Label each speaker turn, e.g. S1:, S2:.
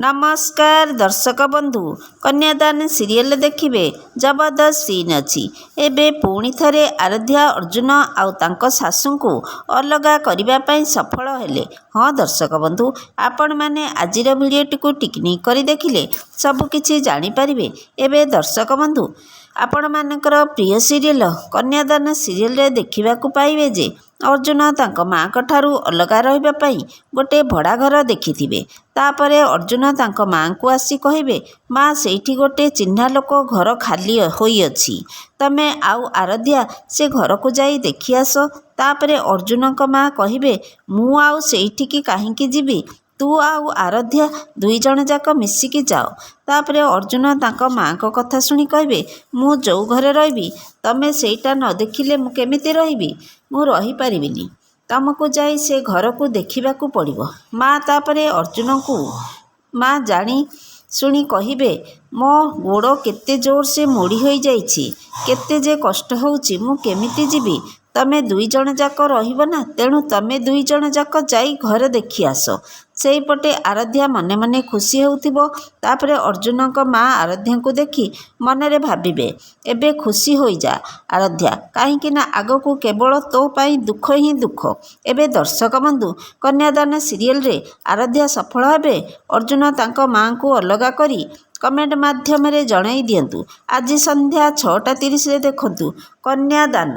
S1: नमस्कार दर्शक बंधु कन्यादान सीरियल देखिए जबरदस्त सीन अच्छी एबे पुणी थरे आराध्या अर्जुन आउ तांको सासू को अलगा करने सफल हेले। हाँ दर्शक बंधु आपण मैंने आजिर भिडियोटी को टिकनिक करी देखिले सबकिछि जानीपारे। एबे दर्शक बंधु आपण मानकर प्रिय सीरियल कन्यादान सीरियल रे देखा पाइबे जे अर्जुन तांको माँ ठारू अलगा रहिबा पई गोटे भड़ा घर देखिथिबे। तापरे अर्जुन तांको माँ को आसी कहिबे माँ सेठी गोटे चिन्हा लोक घर खाली होई अछि तमे आउ आराध्या से घर को जाई देखि आस। तापरे अर्जुन को माँ कहिबे मु आउ सेठी काहींकी जीबी तू आउ आराध्या दुई जण जाक मिसिकी जाओ। तापरे अर्जुन तांको माँ को कथा सुनी कहिबे मु जो घरे रहिबी तमे सेटा न देखिले मु केमिति रहिबी मु रही पारिबिनी तुमको जाई से घर को देखा पड़िबो। माँ तापरे अर्जुन को माँ जानी शुणी कहिबे मो गोड़ केते जोर से मोड़ी हो जाइछि केते जे कष्ट होउछि मु केमिति जीबी तमे दुई जण जाक रहिबो ना तेणु तमे दुई जण जाक जाई घर देखि आस। सेहीपटे आराध्या मने मने खुशी होउथिबो। तापरे अर्जुन को माँ आराध्या को देखी मनरे भाबिबे एबे खुशी होई जा आराध्या काहींकि ना आगो को केवल तो पाई दुख ही दुख। एबे दर्शक बंधु कन्यादान सीरियल रे आराध्या सफल हेबे अर्जुन तांको माँ को अलगा करी कमेंट माध्यम रे जणाई दियंतु। आज संध्या 6:30 रे देखंतु कन्यादान।